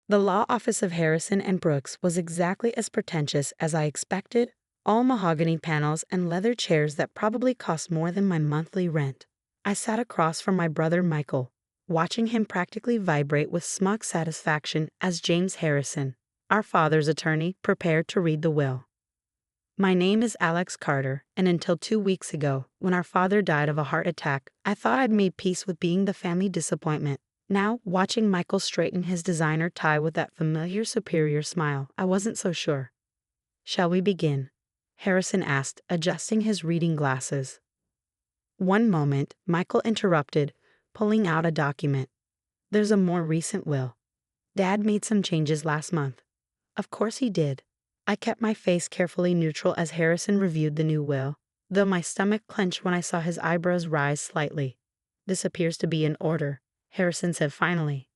The law office of Harrison and Brooks was exactly as pretentious as I expected, all mahogany panels and leather chairs that probably cost more than my monthly rent. I sat across from my brother Michael, watching him practically vibrate with smug satisfaction as James Harrison, our father's attorney, prepared to read the will. My name is Alex Carter, and until 2 weeks ago, when our father died of a heart attack, I thought I'd made peace with being the family disappointment. Now, watching Michael straighten his designer tie with that familiar superior smile, I wasn't so sure. "Shall we begin?" Harrison asked, adjusting his reading glasses. One moment, Michael interrupted, pulling out a document. "There's a more recent will. Dad made some changes last month." Of course he did. I kept my face carefully neutral as Harrison reviewed the new will, though my stomach clenched when I saw his eyebrows rise slightly. "This appears to be in order," Harrison said finally.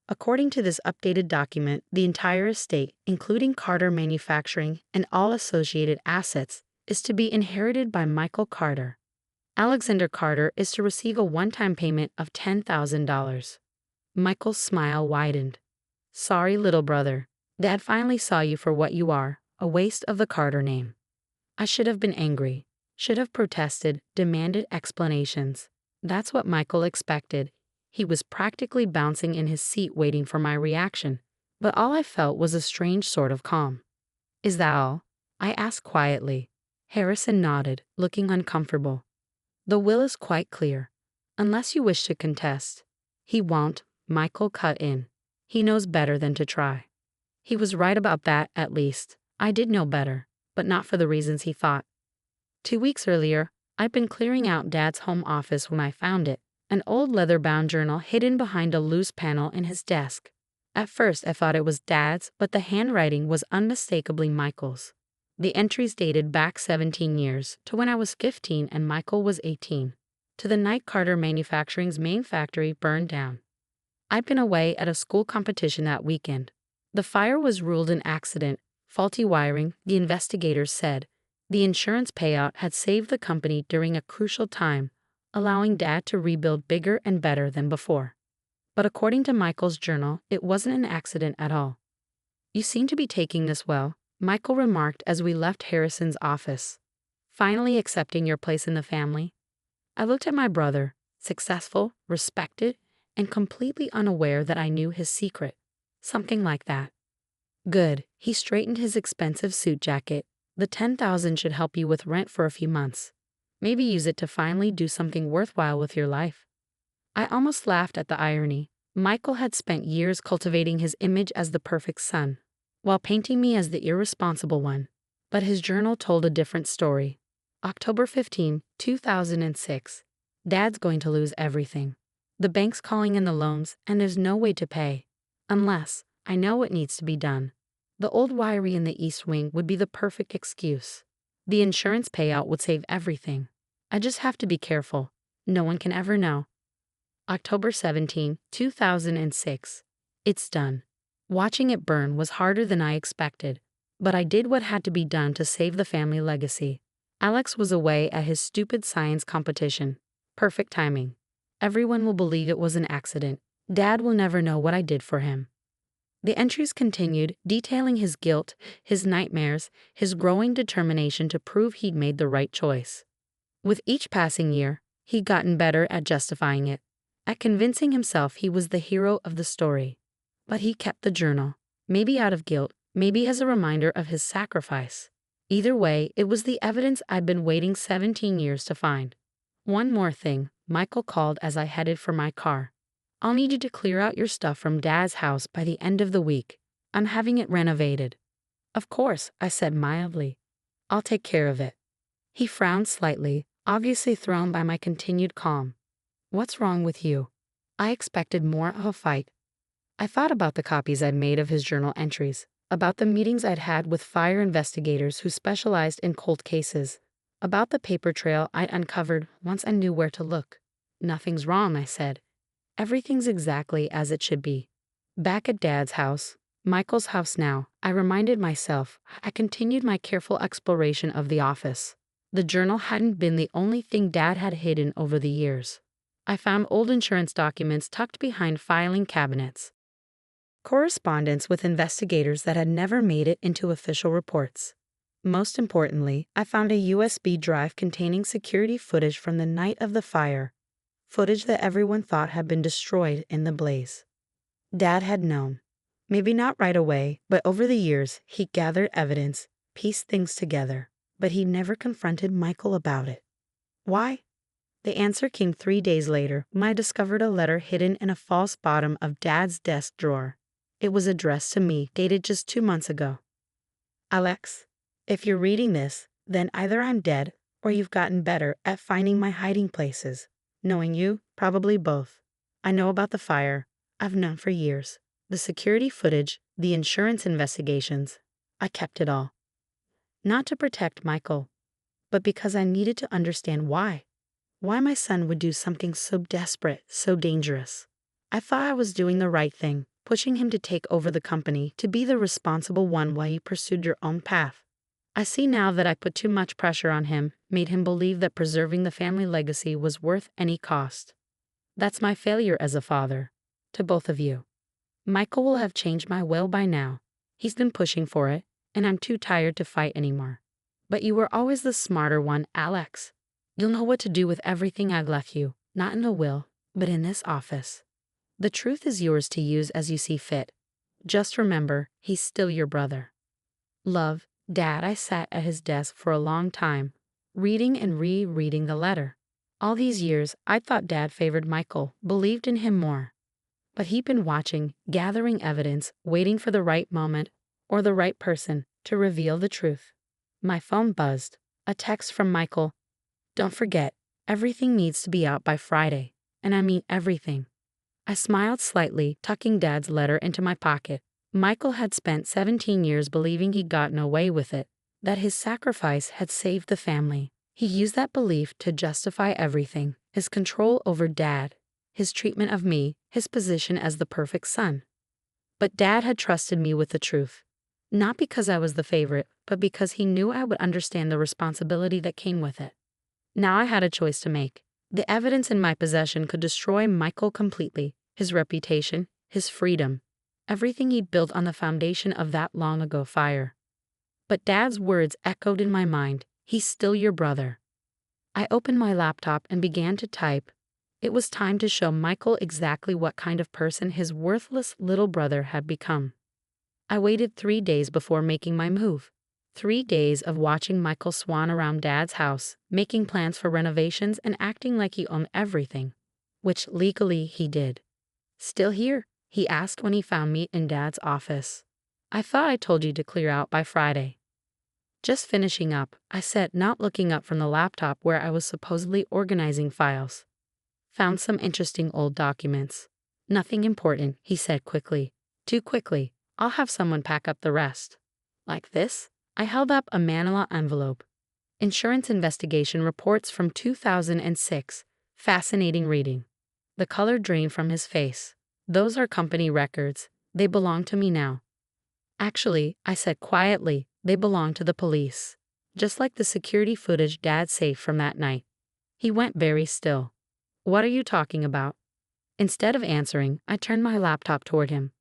According to this updated document, the entire estate, including Carter Manufacturing and all associated assets, is to be inherited by Michael Carter. Alexander Carter is to receive a one-time payment of $10,000. Michael's smile widened. "Sorry, little brother. Dad finally saw you for what you are, a waste of the Carter name." I should have been angry, should have protested, demanded explanations. That's what Michael expected. He was practically bouncing in his seat waiting for my reaction, but all I felt was a strange sort of calm. "Is that all?" I asked quietly. Harrison nodded, looking uncomfortable. "The will is quite clear. Unless you wish to contest." "He won't," Michael cut in. "He knows better than to try." He was right about that, at least. I did know better, but not for the reasons he thought. 2 weeks earlier, I'd been clearing out Dad's home office when I found it, an old leather-bound journal hidden behind a loose panel in his desk. At first I thought it was Dad's, but the handwriting was unmistakably Michael's. The entries dated back 17 years, to when I was 15 and Michael was 18, to the night Carter Manufacturing's main factory burned down. I'd been away at a school competition that weekend. The fire was ruled an accident, faulty wiring, the investigators said. The insurance payout had saved the company during a crucial time, allowing Dad to rebuild bigger and better than before. But according to Michael's journal, it wasn't an accident at all. "You seem to be taking this well," Michael remarked as we left Harrison's office. "Finally accepting your place in the family." I looked at my brother, successful, respected, and completely unaware that I knew his secret. Something like that. "Good." He straightened his expensive suit jacket. "The $10,000 should help you with rent for a few months. Maybe use it to finally do something worthwhile with your life." I almost laughed at the irony. Michael had spent years cultivating his image as the perfect son, while painting me as the irresponsible one. But his journal told a different story. October 15, 2006. "Dad's going to lose everything. The bank's calling in the loans, and there's no way to pay. Unless, I know what needs to be done. The old winery in the East Wing would be the perfect excuse. The insurance payout would save everything. I just have to be careful. No one can ever know." October 17, 2006. It's done. Watching it burn was harder than I expected, but I did what had to be done to save the family legacy. Alex was away at his stupid science competition. Perfect timing. Everyone will believe it was an accident. Dad will never know what I did for him. The entries continued, detailing his guilt, his nightmares, his growing determination to prove he'd made the right choice. With each passing year, he'd gotten better at justifying it, at convincing himself he was the hero of the story. But he kept the journal, maybe out of guilt, maybe as a reminder of his sacrifice. Either way, it was the evidence I'd been waiting 17 years to find. "One more thing," Michael called as I headed for my car. "I'll need you to clear out your stuff from Dad's house by the end of the week. I'm having it renovated." "Of course," I said mildly. "I'll take care of it." He frowned slightly, obviously thrown by my continued calm. "What's wrong with you?" I expected more of a fight. I thought about the copies I'd made of his journal entries, about the meetings I'd had with fire investigators who specialized in cold cases, about the paper trail I'd uncovered once I knew where to look. "Nothing's wrong," I said. "Everything's exactly as it should be." Back at Dad's house, Michael's house now, I reminded myself, I continued my careful exploration of the office. The journal hadn't been the only thing Dad had hidden over the years. I found old insurance documents tucked behind filing cabinets, correspondence with investigators that had never made it into official reports. Most importantly, I found a USB drive containing security footage from the night of the fire, footage that everyone thought had been destroyed in the blaze. Dad had known. Maybe not right away, but over the years, he gathered evidence, pieced things together, but he never confronted Michael about it. Why? The answer came 3 days later when I discovered a letter hidden in a false bottom of Dad's desk drawer. It was addressed to me, dated just 2 months ago. Alex, if you're reading this, then either I'm dead or you've gotten better at finding my hiding places. Knowing you, probably both. I know about the fire. I've known for years. The security footage, the insurance investigations. I kept it all. Not to protect Michael, but because I needed to understand why. Why my son would do something so desperate, so dangerous. I thought I was doing the right thing, pushing him to take over the company, to be the responsible one while you pursued your own path. I see now that I put too much pressure on him, made him believe that preserving the family legacy was worth any cost. That's my failure as a father. To both of you. Michael will have changed my will by now. He's been pushing for it, and I'm too tired to fight anymore. But you were always the smarter one, Alex. You'll know what to do with everything I've left you, not in the will, but in this office. The truth is yours to use as you see fit. Just remember, he's still your brother. Love, Dad. I sat at his desk for a long time, reading and rereading the letter. All these years, I thought Dad favored Michael, believed in him more. But he'd been watching, gathering evidence, waiting for the right moment, or the right person, to reveal the truth. My phone buzzed. A text from Michael. Don't forget, everything needs to be out by Friday, and I mean everything. I smiled slightly, tucking Dad's letter into my pocket. Michael had spent 17 years believing he'd gotten away with it, that his sacrifice had saved the family. He used that belief to justify everything, his control over Dad, his treatment of me, his position as the perfect son. But Dad had trusted me with the truth. Not because I was the favorite, but because he knew I would understand the responsibility that came with it. Now I had a choice to make. The evidence in my possession could destroy Michael completely, his reputation, his freedom, everything he'd built on the foundation of that long ago fire. But Dad's words echoed in my mind. He's still your brother. I opened my laptop and began to type. It was time to show Michael exactly what kind of person his worthless little brother had become. I waited 3 days before making my move. 3 days of watching Michael swan around Dad's house, making plans for renovations and acting like he owned everything, which legally he did. Still here? He asked when he found me in Dad's office. I thought I told you to clear out by Friday. Just finishing up, I said, not looking up from the laptop where I was supposedly organizing files. Found some interesting old documents. Nothing important, he said quickly. Too quickly. I'll have someone pack up the rest. Like this? I held up a manila envelope. Insurance investigation reports from 2006. Fascinating reading. The color drained from his face. Those are company records. They belong to me now. Actually, I said quietly, they belong to the police. Just like the security footage Dad saved from that night. He went very still. What are you talking about? Instead of answering, I turned my laptop toward him.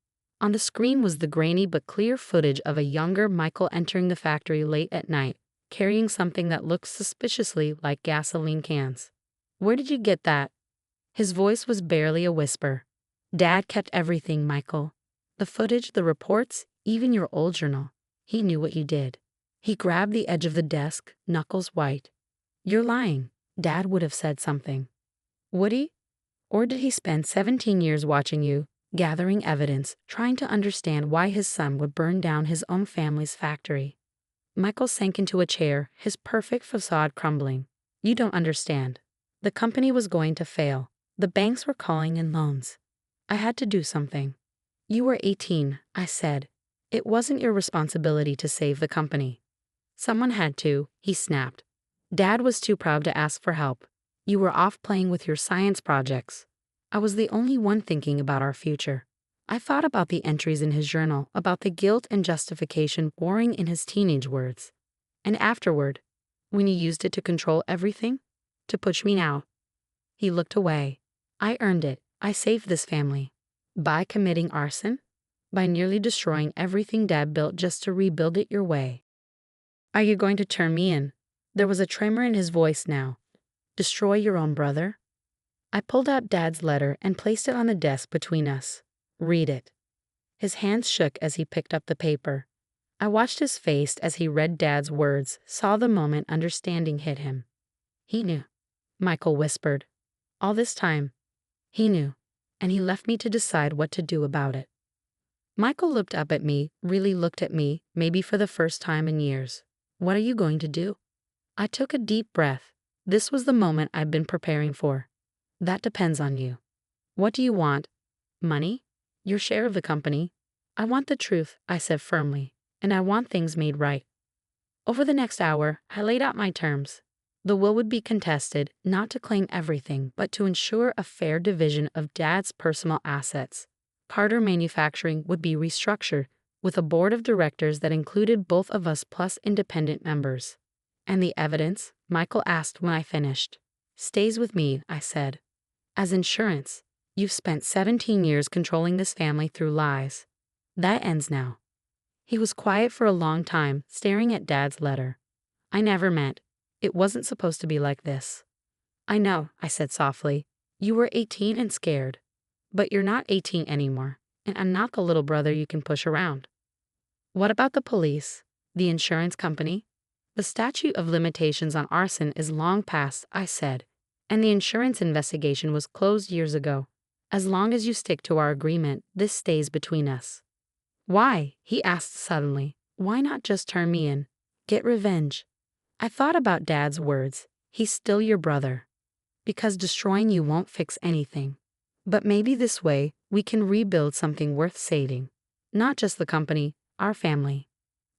On the screen was the grainy but clear footage of a younger Michael entering the factory late at night, carrying something that looked suspiciously like gasoline cans. Where did you get that? His voice was barely a whisper. Dad kept everything, Michael. The footage, the reports, even your old journal. He knew what you did. He grabbed the edge of the desk, knuckles white. You're lying. Dad would have said something. Would he? Or did he spend 17 years watching you, gathering evidence, trying to understand why his son would burn down his own family's factory? Michael sank into a chair, his perfect facade crumbling. You don't understand. The company was going to fail. The banks were calling in loans. I had to do something. You were 18, I said. It wasn't your responsibility to save the company. Someone had to, he snapped. Dad was too proud to ask for help. You were off playing with your science projects. I was the only one thinking about our future. I thought about the entries in his journal, about the guilt and justification warring in his teenage words. And afterward, when you used it to control everything, to push me out. He looked away. I earned it. I saved this family. By committing arson? by nearly destroying everything Dad built just to rebuild it your way. Are you going to turn me in? There was a tremor in his voice now. Destroy your own brother? I pulled out Dad's letter and placed it on the desk between us. Read it. His hands shook as he picked up the paper. I watched his face as he read Dad's words, saw the moment understanding hit him. He knew, Michael whispered. All this time, he knew, and he left me to decide what to do about it. Michael looked up at me, really looked at me, maybe for the first time in years. What are you going to do? I took a deep breath. This was the moment I'd been preparing for. That depends on you. What do you want? Money? Your share of the company? I want the truth, I said firmly, and I want things made right. Over the next hour, I laid out my terms. The will would be contested, not to claim everything, but to ensure a fair division of Dad's personal assets. Carter Manufacturing would be restructured, with a board of directors that included both of us plus independent members. And the evidence? Michael asked when I finished. Stays with me, I said. As insurance. You've spent 17 years controlling this family through lies. That ends now. He was quiet for a long time, staring at Dad's letter. I never meant. It wasn't supposed to be like this. I know, I said softly. You were 18 and scared. But you're not 18 anymore, and I'm not the little brother you can push around. What about the police? The insurance company? The statute of limitations on arson is long past, I said, and the insurance investigation was closed years ago. As long as you stick to our agreement, this stays between us. Why? He asked suddenly. Why not just turn me in? Get revenge. I thought about Dad's words. He's still your brother. Because destroying you won't fix anything. But maybe this way, we can rebuild something worth saving. Not just the company, our family.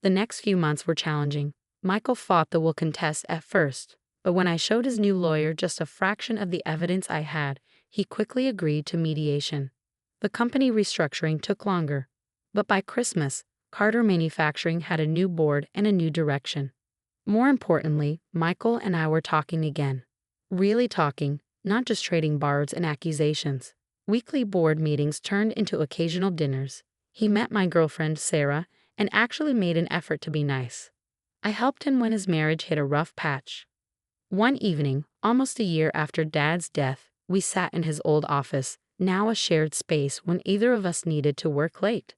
The next few months were challenging. Michael fought the will contest at first, but when I showed his new lawyer just a fraction of the evidence I had, he quickly agreed to mediation. The company restructuring took longer, but by Christmas, Carter Manufacturing had a new board and a new direction. More importantly, Michael and I were talking again. Really talking, not just trading barbs and accusations. Weekly board meetings turned into occasional dinners. He met my girlfriend, Sarah, and actually made an effort to be nice. I helped him when his marriage hit a rough patch. One evening, almost a year after Dad's death, we sat in his old office, now a shared space when either of us needed to work late.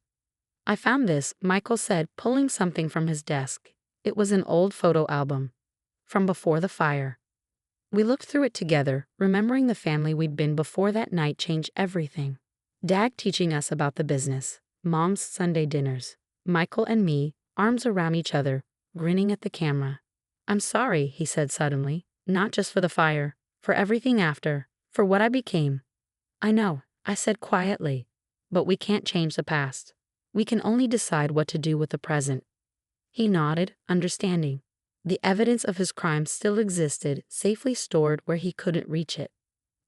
I found this, Michael said, pulling something from his desk. It was an old photo album. From before the fire. We looked through it together, remembering the family we'd been before that night changed everything. Dad teaching us about the business, Mom's Sunday dinners, Michael and me, arms around each other, grinning at the camera. I'm sorry, he said suddenly, not just for the fire, for everything after, for what I became. I know, I said quietly, but we can't change the past. We can only decide what to do with the present. He nodded, understanding. The evidence of his crime still existed, safely stored where he couldn't reach it.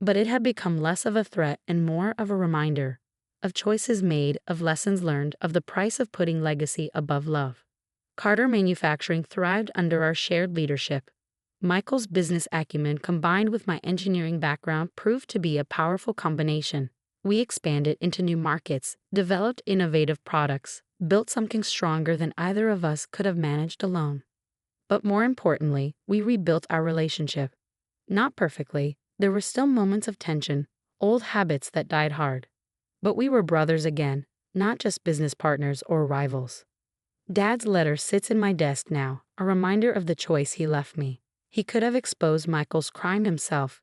But it had become less of a threat and more of a reminder, of choices made, of lessons learned, of the price of putting legacy above love. Carter Manufacturing thrived under our shared leadership. Michael's business acumen combined with my engineering background proved to be a powerful combination. We expanded into new markets, developed innovative products, built something stronger than either of us could have managed alone. But more importantly, we rebuilt our relationship. Not perfectly, there were still moments of tension, old habits that died hard. But we were brothers again, not just business partners or rivals. Dad's letter sits in my desk now, a reminder of the choice he left me. He could have exposed Michael's crime himself,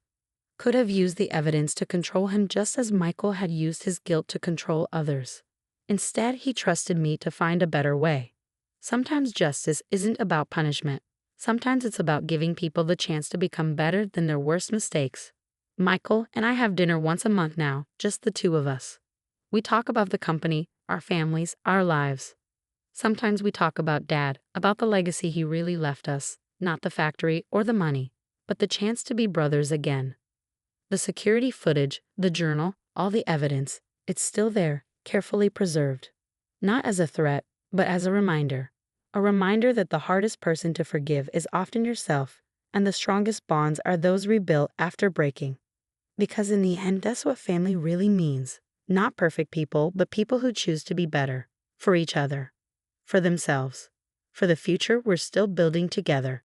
could have used the evidence to control him just as Michael had used his guilt to control others. Instead, he trusted me to find a better way. Sometimes justice isn't about punishment. Sometimes it's about giving people the chance to become better than their worst mistakes. Michael and I have dinner once a month now, just the two of us. We talk about the company, our families, our lives. Sometimes we talk about Dad, about the legacy he really left us, not the factory or the money, but the chance to be brothers again. The security footage, the journal, all the evidence, it's still there, carefully preserved. Not as a threat, but as a reminder that the hardest person to forgive is often yourself, and the strongest bonds are those rebuilt after breaking. Because in the end, that's what family really means, Not perfect people, but people who choose to be better. For each other. For themselves. For the future we're still building together.